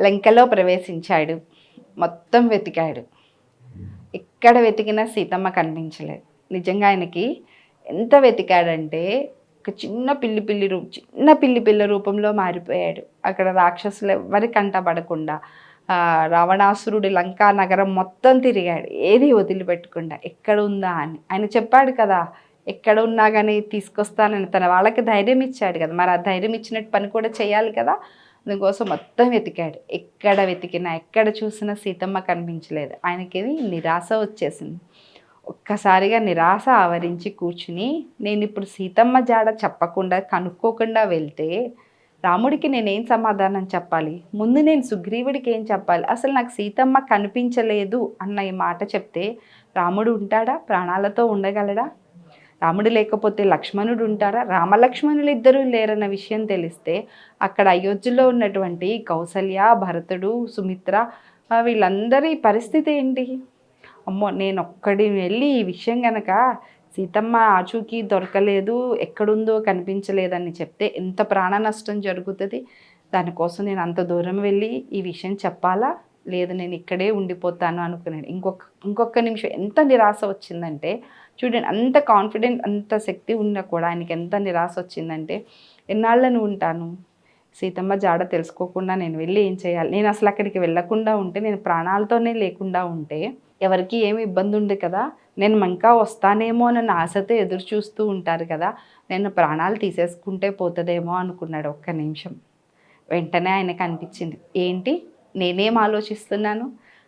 లంకలో ప్రవేశించాడు. మొత్తం వెతికాడు. ఎక్కడ వెతికినా సీతమ్మ కనిపించలేదు. నిజంగా ఆయనకి ఎంత వెతికాడంటే ఒక చిన్న పిల్లి పిల్ల రూపంలో మారిపోయాడు. అక్కడ రాక్షసులు ఎవ్వరి కంటపడకుండా రావణాసురుడి లంకా నగరం మొత్తం తిరిగాడు. ఏది వదిలిపెట్టకుండా ఎక్కడ ఉందా అని. ఆయన చెప్పాడు కదా, ఎక్కడ ఉన్నా కానీ తీసుకొస్తానని తన వాళ్ళకి ధైర్యం ఇచ్చాడు కదా, మరి ఆ ధైర్యం ఇచ్చినట్టు పని కూడా చేయాలి కదా. అందుకోసం మొత్తం వెతికాడు. ఎక్కడ వెతికినా ఎక్కడ చూసినా సీతమ్మ కనిపించలేదు. ఆయనకేది నిరాశ వచ్చేసింది. ఒక్కసారిగా నిరాశ ఆవరించి కూర్చుని, నేను ఇప్పుడు సీతమ్మ జాడ చెప్పకుండా కనుక్కోకుండా వెళ్తే రాముడికి నేనేం సమాధానం చెప్పాలి, ముందు నేను సుగ్రీవుడికి ఏం చెప్పాలి, అసలు నాకు సీతమ్మ కనిపించలేదు అన్న ఈ మాట చెప్తే రాముడు ఉంటాడా, ప్రాణాలతో ఉండగలడా? రాముడు లేకపోతే లక్ష్మణుడు ఉంటారా? రామలక్ష్మణులు ఇద్దరూ లేరన్న విషయం తెలిస్తే అక్కడ అయోధ్యలో ఉన్నటువంటి కౌసల్య, భరతుడు, సుమిత్ర వీళ్ళందరి పరిస్థితి ఏంటి? అమ్మో, నేను ఒక్కడి వెళ్ళి ఈ విషయం గనక సీతమ్మ ఆచూకీ దొరకలేదు, ఎక్కడుందో కనిపించలేదని చెప్తే ఎంత ప్రాణ నష్టం జరుగుతుంది. దానికోసం నేను అంత దూరం వెళ్ళి ఈ విషయం చెప్పాలా? లేదు, నేను ఇక్కడే ఉండిపోతాను అనుకున్నాను. ఇంకొక నిమిషం ఎంత నిరాశ వచ్చిందంటే చూడండి, అంత కాన్ఫిడెంట్, అంత శక్తి ఉన్నా కూడా ఆయనకి ఎంత నిరాశ వచ్చిందంటే, ఎన్నాళ్ళను ఉంటాను, సీతమ్మ జాడ తెలుసుకోకుండా నేను వెళ్ళి ఏం చేయాలి, నేను అసలు అక్కడికి వెళ్ళకుండా ఉంటే, నేను ప్రాణాలతోనే లేకుండా ఉంటే ఎవరికి ఏమి ఇబ్బంది ఉంది కదా, నేను ఇంకా వస్తానేమో అన్న ఆశతో ఎదురు చూస్తూ ఉంటారు కదా, నేను ప్రాణాలు తీసేసుకుంటే పోతుందేమో అనుకున్నాడు ఒక్క నిమిషం. వెంటనే ఆయనకు అనిపించింది, ఏంటి నేనేం ఆలోచిస్తున్నాను,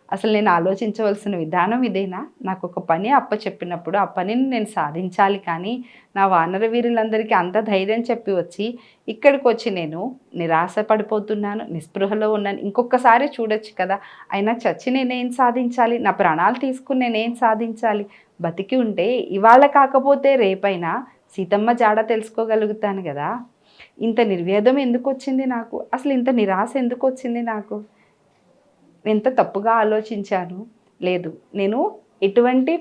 అసలు నేను ఆలోచించవలసిన విధానం ఇదేనా, నాకు ఒక పని అప్పచెప్పినప్పుడు ఆ పనిని నేను సాధించాలి, కానీ నా వానర వీరులందరికీ అంత ధైర్యం చెప్పి వచ్చి ఇక్కడికి వచ్చి నేను నిరాశ పడిపోతున్నాను, నిస్పృహలో ఉన్నాను, ఇంకొకసారి చూడొచ్చు కదా, అయినా చచ్చి నేనేం సాధించాలి, నా ప్రాణాలు తీసుకుని నేనేం సాధించాలి, బతికి ఉంటే ఇవాళ కాకపోతే రేపైనా సీతమ్మ జాడ తెలుసుకోగలుగుతాను కదా, ఇంత నిర్వేదం ఎందుకు వచ్చింది నాకు, అసలు ఇంత నిరాశ ఎందుకు వచ్చింది నాకు, ఎంత తప్పుగా ఆలోచించాను, లేదు నేను ఎటువంటి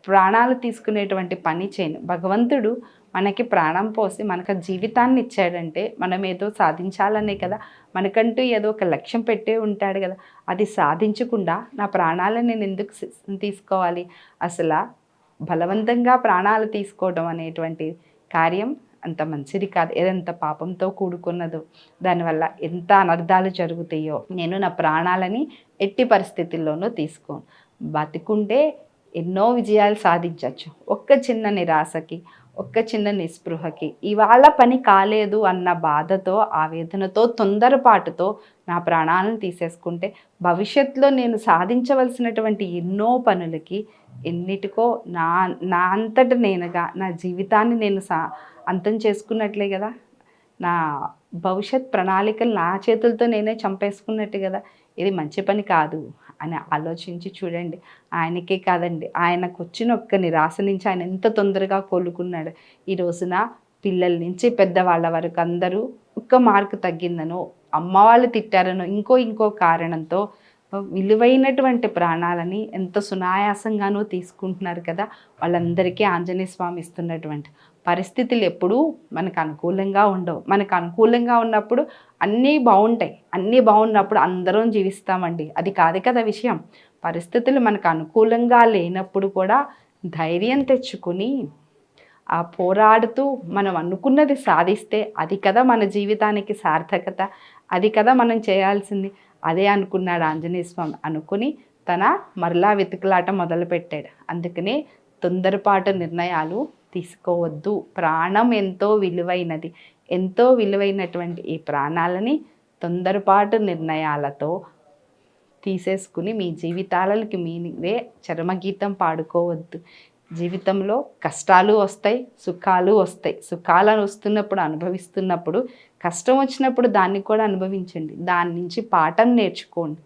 ప్రాణాలు తీసుకునేటువంటి పని చేయను. భగవంతుడు మనకి ప్రాణం పోసి మనకు జీవితాన్ని ఇచ్చాడంటే మనం ఏదో సాధించాలనే కదా, మనకంటూ ఏదో ఒక లక్ష్యం పెట్టే ఉంటాడు కదా, అది సాధించకుండా నా ప్రాణాలను నేను ఎందుకు తీసుకోవాలి, అసలు బలవంతంగా ప్రాణాలు తీసుకోవడం అనేటువంటి కార్యం అంత మంచిది కాదు, ఏదంత పాపంతో కూడుకున్నదో, దానివల్ల ఎంత అనర్థాలు జరుగుతాయో, నేను నా ప్రాణాలని ఎట్టి పరిస్థితుల్లోనూ తీసుకోను. బతికుంటే ఎన్నో విజయాలు సాధించవచ్చు. ఒక్క చిన్న నిరాశకి, ఒక్క చిన్న నిస్పృహకి, ఇవాళ పని కాలేదు అన్న బాధతో, ఆవేదనతో, తొందరపాటుతో నా ప్రాణాలను తీసేసుకుంటే భవిష్యత్తులో నేను సాధించవలసినటువంటి ఎన్నో పనులకి ఎన్నిటికో నా నా అంతట నేనుగా నా జీవితాన్ని నేను అంతం చేసుకున్నట్లే కదా, నా భవిష్యత్ ప్రణాళికలు నా చేతులతో నేనే చంపేసుకున్నట్టు కదా, ఇది మంచి పని కాదు అని ఆలోచించి చూడండి. ఆయనకే కాదండి, ఆయనకు వచ్చిన ఒక్క నిరాశ నుంచి ఆయన ఎంత తొందరగా కోలుకున్నాడు. ఈ రోజున పిల్లల నుంచి పెద్దవాళ్ళ వరకు అందరూ ఒక్క మార్కు తగ్గిందనో, అమ్మ వాళ్ళు తిట్టారనో, ఇంకో కారణంతో విలువైనటువంటి ప్రాణాలని ఎంత సునాయాసంగానో తీసుకుంటున్నారు కదా, వాళ్ళందరికీ ఆంజనేయ స్వామి ఇస్తున్నటువంటి పరిస్థితులు ఎప్పుడూ మనకు అనుకూలంగా ఉండవు. మనకు అనుకూలంగా ఉన్నప్పుడు అన్నీ బాగుంటాయి, అన్నీ బాగున్నప్పుడు అందరం జీవిస్తామండి, అది కాదు కదా విషయం. పరిస్థితులు మనకు అనుకూలంగా లేనప్పుడు కూడా ధైర్యం తెచ్చుకుని ఆ పోరాడుతూ మనం అనుకున్నది సాధిస్తే అది కదా మన జీవితానికి సార్థకత, అది కదా మనం చేయాల్సింది. అదే అనుకున్నాడు ఆంజనేయ స్వామి. అనుకుని మరలా వెతుకులాట మొదలుపెట్టాడు. అందుకనే తొందరపాటు నిర్ణయాలు తీసుకోవద్దు. ప్రాణం ఎంతో విలువైనది, ఎంతో విలువైనటువంటి ఈ ప్రాణాలని తొందరపాటు నిర్ణయాలతో తీసేసుకుని మీ జీవితాలకి మీరే చరమగీతం పాడుకోవద్దు. జీవితంలో కష్టాలు వస్తాయి, సుఖాలు వస్తాయి. సుఖాలను వస్తున్నప్పుడు, అనుభవిస్తున్నప్పుడు, కష్టం వచ్చినప్పుడు దాన్ని కూడా అనుభవించండి. దాని నుంచి పాఠం నేర్చుకోండి.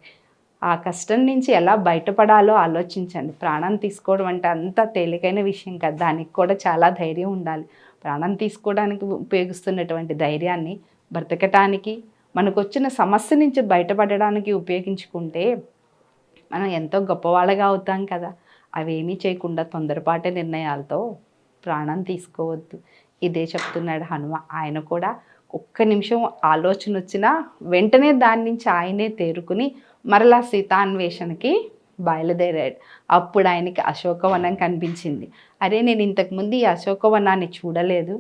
ఆ కష్టం నుంచి ఎలా బయటపడాలో ఆలోచించండి. ప్రాణం తీసుకోవడం అంటే అంత తేలికైన విషయం కాదు, దానికి కూడా చాలా ధైర్యం ఉండాలి. ప్రాణం తీసుకోవడానికి ఉపయోగిస్తున్నటువంటి ధైర్యాన్ని బ్రతకటానికి, మనకు వచ్చిన సమస్య నుంచి బయటపడడానికి ఉపయోగించుకుంటే మనం ఎంతో గొప్పవాళ్ళగా అవుతాం కదా. అవేమీ చేయకుండా తొందరపాటు నిర్ణయాలతో ప్రాణం తీసుకోవద్దు. ఇదే చెప్తున్నాడు హనుమ. ఆయన కూడా ఒక్క నిమిషం ఆలోచన వచ్చినా వెంటనే దాని నుంచి ఆయనే తేరుకుని మరలా సీతాన్వేషణకి బయలుదేరాడు. అప్పుడు ఆయనకి అశోకవనం కనిపించింది. అరే, నేను ఇంతకుముందు ఈ అశోకవనాన్ని చూడలేదు,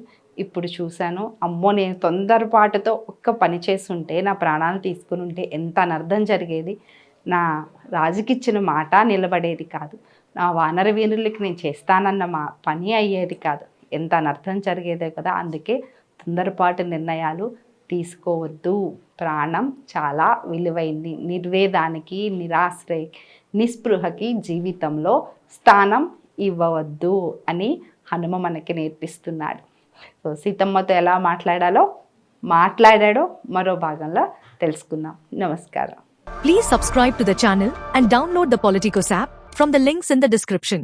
ఇప్పుడు చూశాను. అమ్మో, నేను తొందరపాటుతో ఒక్క పని చేసుంటే, నా ప్రాణాలు తీసుకుని ఉంటే ఎంత అనర్థం జరిగేది. నా రాజుకిచ్చిన మాట నిలబడేది కాదు, నా వానర వీరులకి నేను చేస్తానన్న పని అయ్యేది కాదు, ఎంత అనర్థం జరిగేదే కదా. అందుకే తొందరపాటు నిర్ణయాలు తీసుకోవద్దు, ప్రాణం చాలా విలువైంది, నిర్వేదానికి, నిరాశ్రయ, నిస్పృహకి జీవితంలో స్థానం ఇవ్వవద్దు అని హనుమ మనకి నేర్పిస్తున్నాడు. సో సీతమ్మతో ఎలా మాట్లాడాడో మరో భాగంలో తెలుసుకుందాం. నమస్కారం. Please subscribe to the channel and download the Politicos app from the links in the description.